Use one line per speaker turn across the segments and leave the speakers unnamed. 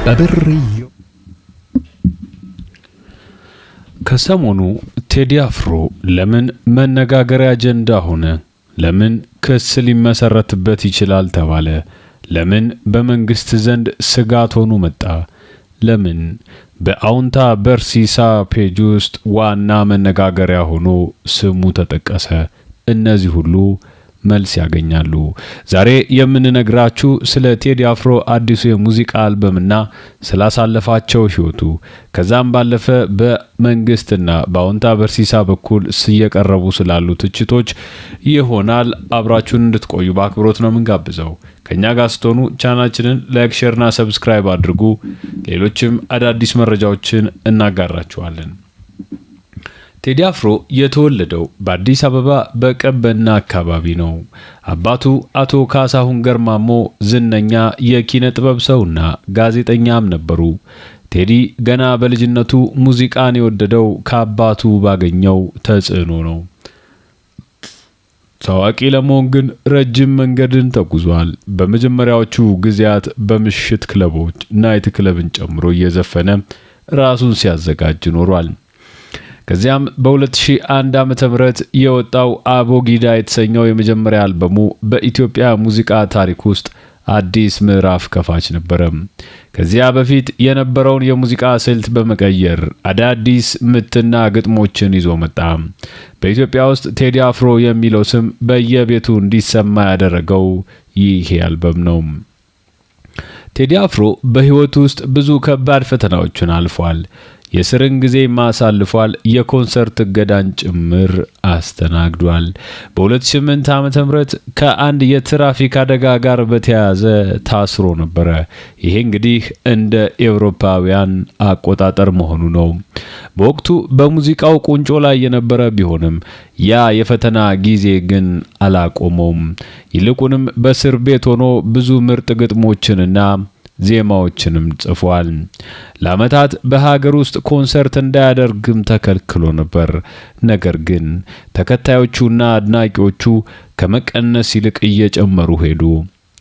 በብርዩ ከሰሞኑ ቴዲ አፍሮ ለምን መነጋገሪያ አጀንዳ ሆነ? ለምን ክስ ሊመሰረትበት ይችላል ተባለ? ለምን በመንግስት ዘንድ ስጋት ሆኖ መጣ? ለምን በአውንታ በርሲሳ ፔጅ ውስጥ ዋና መነጋገሪያ ሆኖ ስሙ ተጠቀሰ? እነዚህ ሁሉ መልስ ያገኛሉ። ዛሬ የምንነግራችሁ ስለ ቴዲ አፍሮ አዲሱ የሙዚቃ አልበምና ስላሳለፋቸው ህይወቱ ከዛም ባለፈ በመንግስትና በአውንታ በርሲሳ በኩል እየቀረቡ ስላሉ ትችቶች ይሆናል። አብራችሁን እንድትቆዩ በአክብሮት ነው የምንጋብዘው። ከኛ ጋር ስትሆኑ ቻናላችንን ላይክ፣ ሼርና ሰብስክራይብ አድርጉ። ሌሎችም አዳዲስ መረጃዎችን እናጋራችኋለን። ቴዲ አፍሮ የተወለደው በአዲስ አበባ በቀበና አካባቢ ነው። አባቱ አቶ ካሳሁን ገርማሞ ዝነኛ የኪነ ጥበብ ሰውና ጋዜጠኛም ነበሩ። ቴዲ ገና በልጅነቱ ሙዚቃን የወደደው ከአባቱ ባገኘው ተጽዕኖ ነው። ታዋቂ ለመሆን ግን ረጅም መንገድን ተጉዟል። በመጀመሪያዎቹ ጊዜያት በምሽት ክለቦች ናይት ክለብን ጨምሮ እየዘፈነ ራሱን ሲያዘጋጅ ኖሯል። ከዚያም በ2001 ዓመተ ምህረት የወጣው አቦጊዳ የተሰኘው የመጀመሪያ አልበሙ በኢትዮጵያ ሙዚቃ ታሪክ ውስጥ አዲስ ምዕራፍ ከፋች ነበር። ከዚያ በፊት የነበረውን የሙዚቃ ስልት በመቀየር አዳዲስ ምትና ግጥሞችን ይዞ መጣ። በኢትዮጵያ ውስጥ ቴዲ አፍሮ የሚለው ስም በየቤቱ እንዲሰማ ያደረገው ይህ አልበም ነው። ቴዲ አፍሮ በህይወቱ ውስጥ ብዙ ከባድ ፈተናዎችን አልፏል። የስርን ጊዜ ማሳልፏል። የኮንሰርት እገዳን ጭምር አስተናግዷል። በ2008 ዓመተ ምህረት ከአንድ የትራፊክ አደጋ ጋር በተያያዘ ታስሮ ነበር። ይሄ እንግዲህ እንደ ኤውሮፓውያን አቆጣጠር መሆኑ ነው። በወቅቱ በሙዚቃው ቁንጮ ላይ የነበረ ቢሆንም ያ የፈተና ጊዜ ግን አላቆመውም። ይልቁንም በእስር ቤት ሆኖ ብዙ ምርጥ ግጥሞችንና ዜማዎችንም ጽፏል። ለዓመታት በሀገር ውስጥ ኮንሰርት እንዳያደርግም ተከልክሎ ነበር። ነገር ግን ተከታዮቹና አድናቂዎቹ ከመቀነስ ይልቅ እየጨመሩ ሄዱ።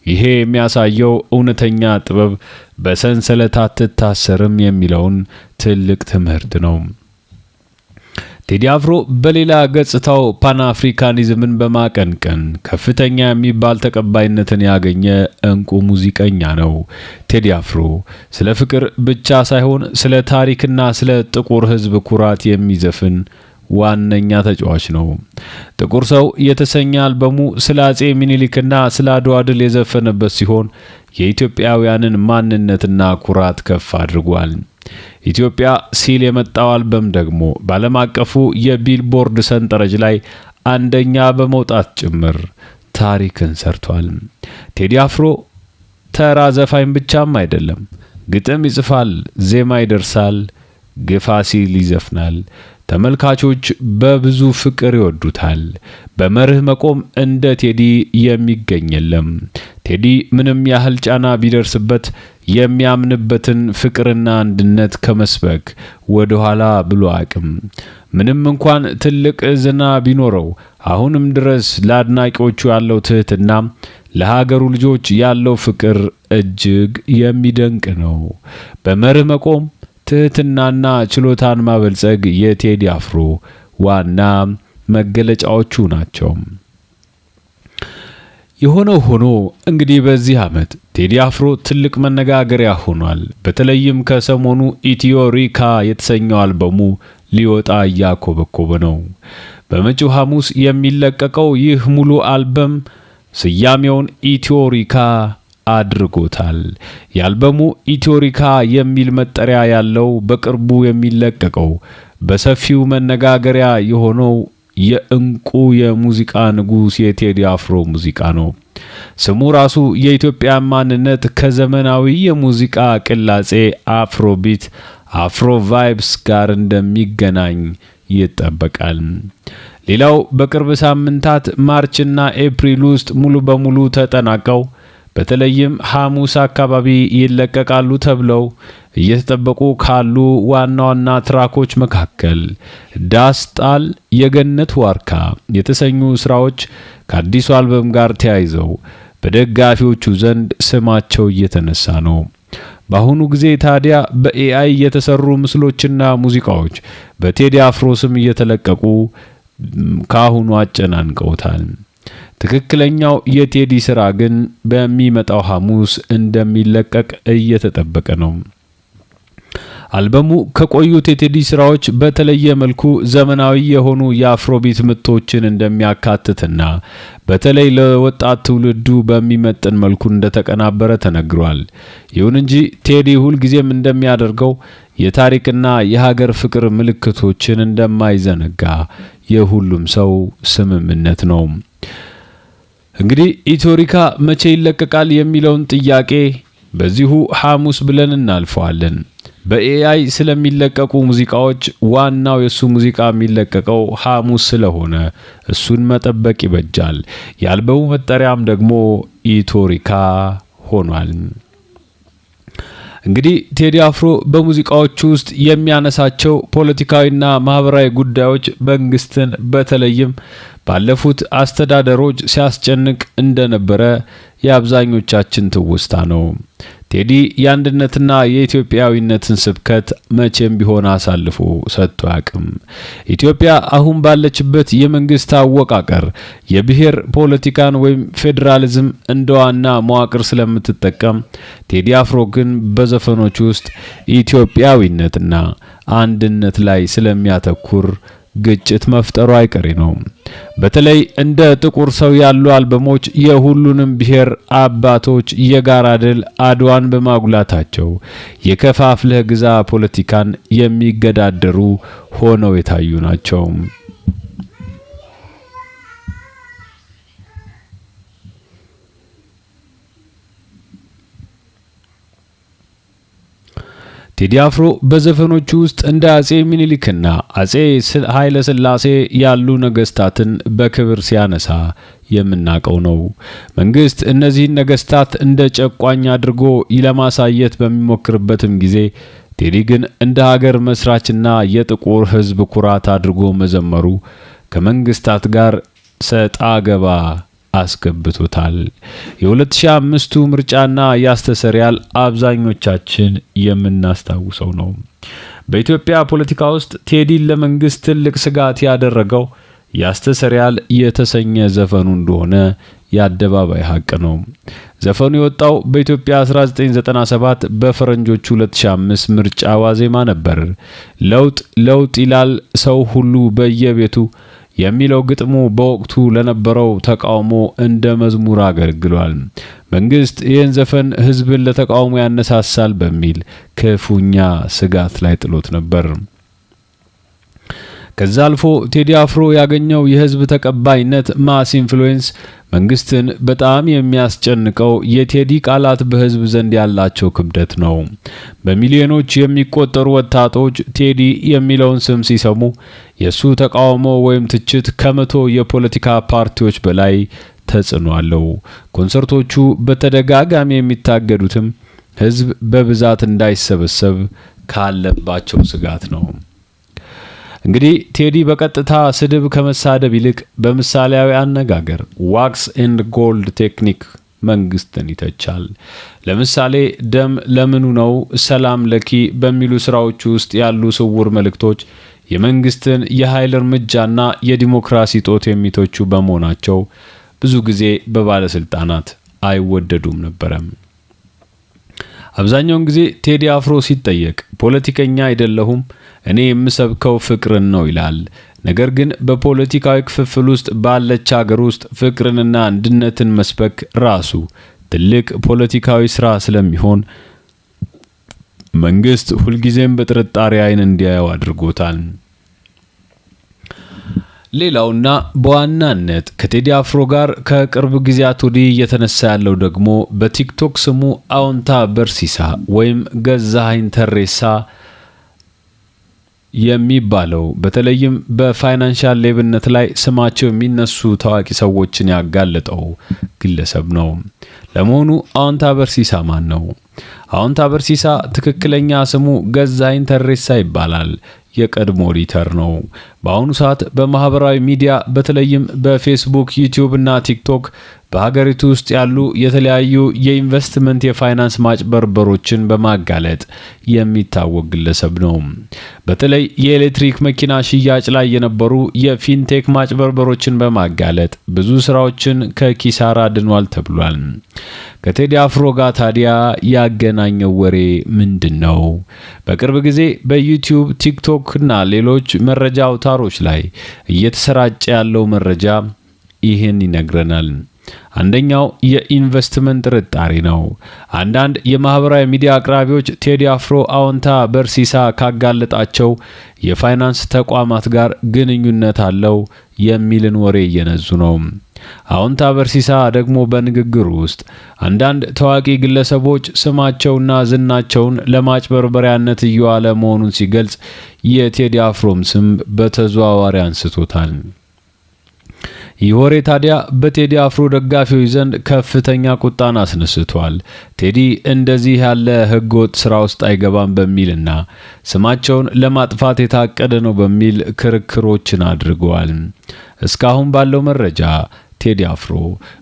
ይሄ የሚያሳየው እውነተኛ ጥበብ በሰንሰለት አትታሰርም የሚለውን ትልቅ ትምህርት ነው። ቴዲ አፍሮ በሌላ ገጽታው ፓን አፍሪካኒዝምን በማቀንቀን ከፍተኛ የሚባል ተቀባይነትን ያገኘ እንቁ ሙዚቀኛ ነው። ቴዲ አፍሮ ስለ ፍቅር ብቻ ሳይሆን ስለ ታሪክና ስለ ጥቁር ሕዝብ ኩራት የሚዘፍን ዋነኛ ተጫዋች ነው። ጥቁር ሰው የተሰኘ አልበሙ ስለ አጼ ሚኒሊክና ስለ አድዋ ድል የዘፈነበት ሲሆን የኢትዮጵያውያንን ማንነትና ኩራት ከፍ አድርጓል። ኢትዮጵያ ሲል የመጣው አልበም ደግሞ በዓለም አቀፉ የቢልቦርድ ሰንጠረዥ ላይ አንደኛ በመውጣት ጭምር ታሪክን ሰርቷል። ቴዲ አፍሮ ተራ ዘፋኝ ብቻም አይደለም። ግጥም ይጽፋል፣ ዜማ ይደርሳል፣ ግፋ ሲል ይዘፍናል። ተመልካቾች በብዙ ፍቅር ይወዱታል። በመርህ መቆም እንደ ቴዲ የሚገኝ የለም። ቴዲ ምንም ያህል ጫና ቢደርስበት የሚያምንበትን ፍቅርና አንድነት ከመስበክ ወደ ኋላ ብሎ አቅም ምንም እንኳን ትልቅ ዝና ቢኖረው አሁንም ድረስ ለአድናቂዎቹ ያለው ትህትና ለሀገሩ ልጆች ያለው ፍቅር እጅግ የሚደንቅ ነው። በመርህ መቆም ትህትናና ችሎታን ማበልጸግ የቴዲ አፍሮ ዋና መገለጫዎቹ ናቸው። የሆነው ሆኖ እንግዲህ በዚህ ዓመት ቴዲ አፍሮ ትልቅ መነጋገሪያ ሆኗል። በተለይም ከሰሞኑ ኢትዮ ሪካ የተሰኘው አልበሙ ሊወጣ እያኮበኮበ ነው። በመጪው ሐሙስ የሚለቀቀው ይህ ሙሉ አልበም ስያሜውን ኢትዮ ሪካ አድርጎታል። የአልበሙ ኢትዮ ሪካ የሚል መጠሪያ ያለው በቅርቡ የሚለቀቀው በሰፊው መነጋገሪያ የሆነው የእንቁ የሙዚቃ ንጉስ የቴዲ አፍሮ ሙዚቃ ነው። ስሙ ራሱ የኢትዮጵያ ማንነት ከዘመናዊ የሙዚቃ ቅላጼ አፍሮቢት፣ አፍሮ ቫይብስ ጋር እንደሚገናኝ ይጠበቃል። ሌላው በቅርብ ሳምንታት ማርችና ኤፕሪል ውስጥ ሙሉ በሙሉ ተጠናቀው በተለይም ሐሙስ አካባቢ ይለቀቃሉ ተብለው እየተጠበቁ ካሉ ዋና ዋና ትራኮች መካከል ዳስጣል፣ የገነት ዋርካ የተሰኙ ስራዎች ከአዲሱ አልበም ጋር ተያይዘው በደጋፊዎቹ ዘንድ ስማቸው እየተነሳ ነው። በአሁኑ ጊዜ ታዲያ በኤአይ የተሰሩ ምስሎችና ሙዚቃዎች በቴዲ አፍሮ ስም እየተለቀቁ ካሁኑ አጨናንቀውታል። ትክክለኛው የቴዲ ስራ ግን በሚመጣው ሐሙስ እንደሚለቀቅ እየተጠበቀ ነው። አልበሙ ከቆዩት የቴዲ ስራዎች በተለየ መልኩ ዘመናዊ የሆኑ የአፍሮቢት ምቶችን እንደሚያካትትና በተለይ ለወጣት ትውልዱ በሚመጥን መልኩ እንደተቀናበረ ተነግሯል። ይሁን እንጂ ቴዲ ሁልጊዜም እንደሚያደርገው የታሪክና የሀገር ፍቅር ምልክቶችን እንደማይዘነጋ የሁሉም ሰው ስምምነት ነው። እንግዲህ ኢትዮሪካ መቼ ይለቀቃል የሚለውን ጥያቄ በዚሁ ሐሙስ ብለን እናልፈዋለን። በኤአይ ስለሚለቀቁ ሙዚቃዎች ዋናው የሱ ሙዚቃ የሚለቀቀው ሐሙስ ስለሆነ እሱን መጠበቅ ይበጃል። የአልበሙ መጠሪያም ደግሞ ኢትዮሪካ ሆኗል። እንግዲህ ቴዲ አፍሮ በሙዚቃዎቹ ውስጥ የሚያነሳቸው ፖለቲካዊና ማህበራዊ ጉዳዮች መንግስትን በተለይም ባለፉት አስተዳደሮች ሲያስጨንቅ እንደነበረ የአብዛኞቻችን ትውስታ ነው። ቴዲ የአንድነትና የኢትዮጵያዊነትን ስብከት መቼም ቢሆን አሳልፎ ሰጥቶ አያውቅም። ኢትዮጵያ አሁን ባለችበት የመንግስት አወቃቀር የብሔር ፖለቲካን ወይም ፌዴራሊዝም እንደ ዋና መዋቅር ስለምትጠቀም ቴዲ አፍሮ ግን በዘፈኖች ውስጥ ኢትዮጵያዊነትና አንድነት ላይ ስለሚያተኩር ግጭት መፍጠሩ አይቀሬ ነው። በተለይ እንደ ጥቁር ሰው ያሉ አልበሞች የሁሉንም ብሔር አባቶች የጋራ ድል አድዋን በማጉላታቸው የከፋፍለህ ግዛ ፖለቲካን የሚገዳደሩ ሆነው የታዩ ናቸው። ቴዲ አፍሮ በዘፈኖቹ ውስጥ እንደ አጼ ሚኒሊክና አጼ ኃይለ ሥላሴ ያሉ ነገስታትን በክብር ሲያነሳ የምናቀው ነው። መንግስት እነዚህን ነገስታት እንደ ጨቋኝ አድርጎ ለማሳየት በሚሞክርበትም ጊዜ ቴዲ ግን እንደ ሀገር መስራችና የጥቁር ሕዝብ ኩራት አድርጎ መዘመሩ ከመንግስታት ጋር ሰጣ ገባ አስገብቶታል። የ2005ቱ ምርጫና ያስተሰሪያል አብዛኞቻችን የምናስታውሰው ነው። በኢትዮጵያ ፖለቲካ ውስጥ ቴዲን ለመንግስት ትልቅ ስጋት ያደረገው ያስተሰሪያል የተሰኘ ዘፈኑ እንደሆነ የአደባባይ ሀቅ ነው። ዘፈኑ የወጣው በኢትዮጵያ 1997 በፈረንጆቹ 2005 ምርጫ ዋዜማ ነበር። ለውጥ ይላል ሰው ሁሉ በየቤቱ የሚለው ግጥሙ በወቅቱ ለነበረው ተቃውሞ እንደ መዝሙር አገልግሏል። መንግስት ይህን ዘፈን ህዝብን ለተቃውሞ ያነሳሳል በሚል ክፉኛ ስጋት ላይ ጥሎት ነበር። ከዛ አልፎ ቴዲ አፍሮ ያገኘው የህዝብ ተቀባይነት ማስ ኢንፍሉዌንስ መንግስትን በጣም የሚያስጨንቀው የቴዲ ቃላት በህዝብ ዘንድ ያላቸው ክብደት ነው። በሚሊዮኖች የሚቆጠሩ ወጣቶች ቴዲ የሚለውን ስም ሲሰሙ የሱ ተቃውሞ ወይም ትችት ከመቶ የፖለቲካ ፓርቲዎች በላይ ተጽዕኖ አለው። ኮንሰርቶቹ በተደጋጋሚ የሚታገዱትም ህዝብ በብዛት እንዳይሰበሰብ ካለባቸው ስጋት ነው። እንግዲህ ቴዲ በቀጥታ ስድብ ከመሳደብ ይልቅ በምሳሌያዊ አነጋገር ዋክስ ኤንድ ጎልድ ቴክኒክ መንግስትን ይተቻል። ለምሳሌ ደም ለምኑ ነው፣ ሰላም ለኪ በሚሉ ስራዎች ውስጥ ያሉ ስውር መልእክቶች የመንግስትን የኃይል እርምጃና የዲሞክራሲ ጦት የሚተቹ በመሆናቸው ብዙ ጊዜ በባለስልጣናት አይወደዱም ነበረም። አብዛኛውን ጊዜ ቴዲ አፍሮ ሲጠየቅ ፖለቲከኛ አይደለሁም እኔ የምሰብከው ፍቅርን ነው ይላል። ነገር ግን በፖለቲካዊ ክፍፍል ውስጥ ባለች ሀገር ውስጥ ፍቅርንና አንድነትን መስበክ ራሱ ትልቅ ፖለቲካዊ ስራ ስለሚሆን መንግስት ሁልጊዜም በጥርጣሬ አይን እንዲያየው አድርጎታል። ሌላውና በዋናነት ከቴዲ አፍሮ ጋር ከቅርብ ጊዜያት ወዲህ እየተነሳ ያለው ደግሞ በቲክቶክ ስሙ አዎንታ በርሲሳ ወይም ገዛኸኝ ተሬሳ የሚባለው በተለይም በፋይናንሻል ሌብነት ላይ ስማቸው የሚነሱ ታዋቂ ሰዎችን ያጋለጠው ግለሰብ ነው። ለመሆኑ አዎንታ በርሲሳ ማን ነው? አዎንታ በርሲሳ ትክክለኛ ስሙ ገዛኸኝ ተሬሳ ይባላል። የቀድሞ ኦዲተር ነው። በአሁኑ ሰዓት በማህበራዊ ሚዲያ በተለይም በፌስቡክ፣ ዩቲዩብ እና ቲክቶክ በሀገሪቱ ውስጥ ያሉ የተለያዩ የኢንቨስትመንት የፋይናንስ ማጭበርበሮችን በማጋለጥ የሚታወቅ ግለሰብ ነው። በተለይ የኤሌክትሪክ መኪና ሽያጭ ላይ የነበሩ የፊንቴክ ማጭበርበሮችን በማጋለጥ ብዙ ስራዎችን ከኪሳራ አድኗል ተብሏል። ከቴዲ አፍሮ ጋር ታዲያ ያገናኘው ወሬ ምንድነው? በቅርብ ጊዜ በዩቲዩብ፣ ቲክቶክ እና ሌሎች መረጃ አውታሮች ላይ እየተሰራጨ ያለው መረጃ ይህን ይነግረናል። አንደኛው የኢንቨስትመንት ጥርጣሬ ነው። አንዳንድ የማህበራዊ ሚዲያ አቅራቢዎች ቴዲ አፍሮ አዎንታ በርሲሳ ካጋለጣቸው የፋይናንስ ተቋማት ጋር ግንኙነት አለው የሚልን ወሬ እየነዙ ነው። አዎንታ በርሲሳ ደግሞ በንግግሩ ውስጥ አንዳንድ ታዋቂ ግለሰቦች ስማቸውና ዝናቸውን ለማጭበርበሪያነት እየዋለ መሆኑን ሲገልጽ የቴዲ አፍሮም ስም በተዘዋዋሪ አንስቶታል። ይህ ወሬ ታዲያ በቴዲ አፍሮ ደጋፊዎች ዘንድ ከፍተኛ ቁጣን አስነስቷል። ቴዲ እንደዚህ ያለ ህገወጥ ስራ ውስጥ አይገባም በሚልና ስማቸውን ለማጥፋት የታቀደ ነው በሚል ክርክሮችን አድርገዋል። እስካሁን ባለው መረጃ ቴዲ አፍሮ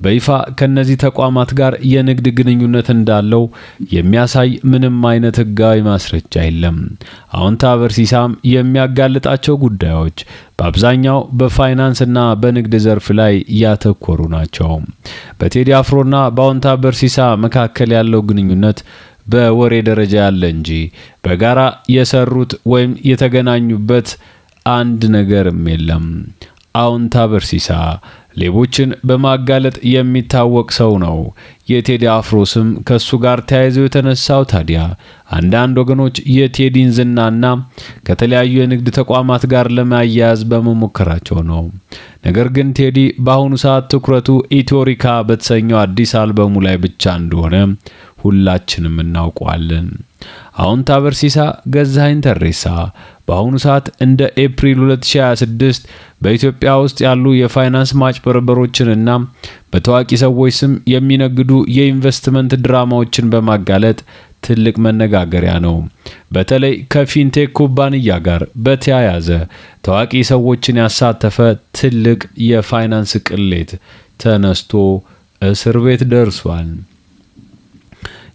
በይፋ ከነዚህ ተቋማት ጋር የንግድ ግንኙነት እንዳለው የሚያሳይ ምንም አይነት ህጋዊ ማስረጃ የለም። አዎንታ በርሲሳም የሚያጋልጣቸው ጉዳዮች በአብዛኛው በፋይናንስና በንግድ ዘርፍ ላይ ያተኮሩ ናቸው። በቴዲ አፍሮና በአዎንታ በርሲሳ መካከል ያለው ግንኙነት በወሬ ደረጃ ያለ እንጂ በጋራ የሰሩት ወይም የተገናኙበት አንድ ነገርም የለም። አዎንታ በርሲሳ ሌቦችን በማጋለጥ የሚታወቅ ሰው ነው። የቴዲ አፍሮ ስም ከሱ ጋር ተያይዞ የተነሳው ታዲያ አንዳንድ ወገኖች የቴዲን ዝናና ከተለያዩ የንግድ ተቋማት ጋር ለማያያዝ በመሞከራቸው ነው። ነገር ግን ቴዲ በአሁኑ ሰዓት ትኩረቱ ኢትዮሪካ በተሰኘው አዲስ አልበሙ ላይ ብቻ እንደሆነ ሁላችንም እናውቀዋለን። አዎንታ በርሲሳ፣ ገዛኸኝ ተሬሳ በአሁኑ ሰዓት እንደ ኤፕሪል 2026 በኢትዮጵያ ውስጥ ያሉ የፋይናንስ ማጭበርበሮችንና በታዋቂ ሰዎች ስም የሚነግዱ የኢንቨስትመንት ድራማዎችን በማጋለጥ ትልቅ መነጋገሪያ ነው። በተለይ ከፊንቴክ ኩባንያ ጋር በተያያዘ ታዋቂ ሰዎችን ያሳተፈ ትልቅ የፋይናንስ ቅሌት ተነስቶ እስር ቤት ደርሷል።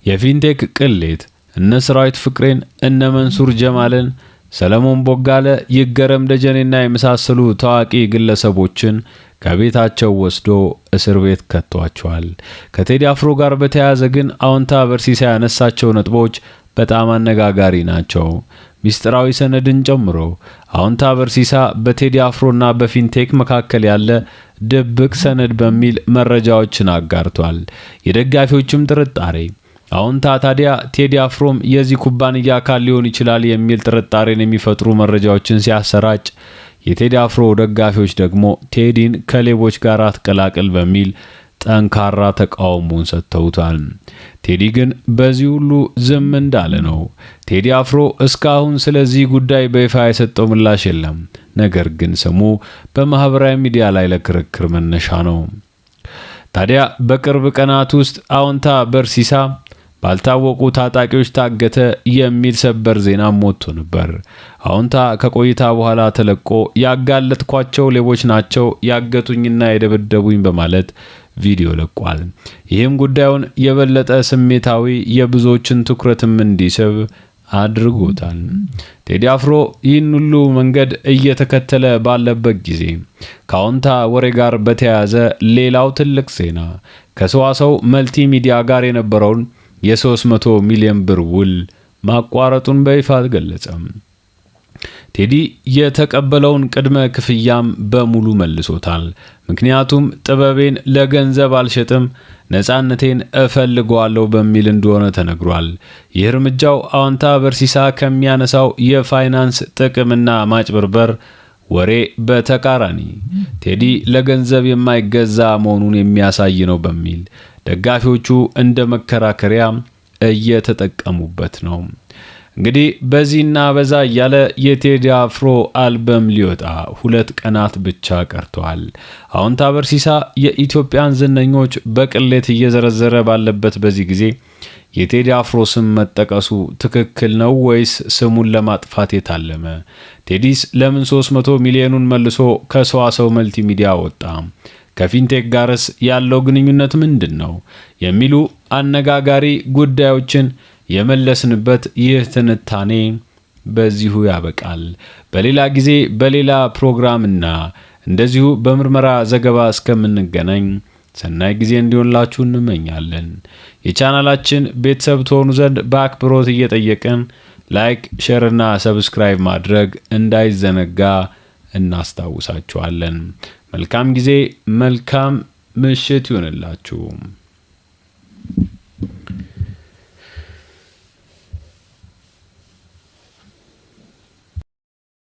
የፊንቴክ ቅሌት እነ ሰራዊት ፍቅሬን፣ እነ መንሱር ጀማልን፣ ሰለሞን ቦጋለ፣ ይገረም ደጀኔና የመሳሰሉ ታዋቂ ግለሰቦችን ከቤታቸው ወስዶ እስር ቤት ከቷቸዋል። ከቴዲ አፍሮ ጋር በተያያዘ ግን አዎንታ በርሲሳ ያነሳቸው ነጥቦች በጣም አነጋጋሪ ናቸው። ሚስጥራዊ ሰነድን ጨምሮ አዎንታ በርሲሳ በቴዲ አፍሮና በፊንቴክ መካከል ያለ ድብቅ ሰነድ በሚል መረጃዎችን አጋርቷል። የደጋፊዎችም ጥርጣሬ አዎንታ ታዲያ ቴዲ አፍሮም የዚህ ኩባንያ አካል ሊሆን ይችላል የሚል ጥርጣሬን የሚፈጥሩ መረጃዎችን ሲያሰራጭ፣ የቴዲ አፍሮ ደጋፊዎች ደግሞ ቴዲን ከሌቦች ጋር አትቀላቅል በሚል ጠንካራ ተቃውሞን ሰጥተውታል። ቴዲ ግን በዚህ ሁሉ ዝም እንዳለ ነው። ቴዲ አፍሮ እስካሁን ስለዚህ ጉዳይ በይፋ የሰጠው ምላሽ የለም። ነገር ግን ስሙ በማህበራዊ ሚዲያ ላይ ለክርክር መነሻ ነው። ታዲያ በቅርብ ቀናት ውስጥ አዎንታ በርሲሳ ባልታወቁ ታጣቂዎች ታገተ የሚል ሰበር ዜና ሞቶ ነበር። አዎንታ ከቆይታ በኋላ ተለቆ ያጋለጥኳቸው ሌቦች ናቸው ያገቱኝና የደበደቡኝ በማለት ቪዲዮ ለቋል። ይህም ጉዳዩን የበለጠ ስሜታዊ የብዙዎችን ትኩረትም እንዲስብ አድርጎታል። ቴዲ አፍሮ ይህን ሁሉ መንገድ እየተከተለ ባለበት ጊዜ ከአዎንታ ወሬ ጋር በተያያዘ ሌላው ትልቅ ዜና ከሰዋሰው መልቲ ሚዲያ ጋር የነበረውን የ300 ሚሊዮን ብር ውል ማቋረጡን በይፋ ገለጸ። ቴዲ የተቀበለውን ቅድመ ክፍያም በሙሉ መልሶታል። ምክንያቱም ጥበቤን ለገንዘብ አልሸጥም፣ ነፃነቴን እፈልገዋለሁ በሚል እንደሆነ ተነግሯል። ይህ እርምጃው አዎንታ በርሲሳ ከሚያነሳው የፋይናንስ ጥቅምና ማጭበርበር ወሬ በተቃራኒ ቴዲ ለገንዘብ የማይገዛ መሆኑን የሚያሳይ ነው በሚል ደጋፊዎቹ እንደ መከራከሪያ እየተጠቀሙበት ነው። እንግዲህ በዚህና በዛ ያለ የቴዲ አፍሮ አልበም ሊወጣ 2 ቀናት ብቻ ቀርተዋል። አሁን ታበርሲሳ የኢትዮጵያን ዝነኞች በቅሌት እየዘረዘረ ባለበት በዚህ ጊዜ የቴዲ አፍሮ ስም መጠቀሱ ትክክል ነው ወይስ ስሙን ለማጥፋት የታለመ? ቴዲስ ለምን 300 ሚሊዮኑን መልሶ ከሰዋሰው መልቲሚዲያ ወጣ? ከፊንቴክ ጋርስ ያለው ግንኙነት ምንድነው? የሚሉ አነጋጋሪ ጉዳዮችን የመለስንበት ይህ ትንታኔ በዚሁ ያበቃል። በሌላ ጊዜ በሌላ ፕሮግራምና እንደዚሁ በምርመራ ዘገባ እስከምንገናኝ ሰናይ ጊዜ እንዲሆንላችሁ እንመኛለን። የቻናላችን ቤተሰብ ትሆኑ ዘንድ በአክብሮት እየጠየቅን ላይክ፣ ሼር እና ሰብስክራይብ ማድረግ እንዳይዘነጋ እናስታውሳችኋለን። መልካም ጊዜ፣ መልካም ምሽት ይሁንላችሁ።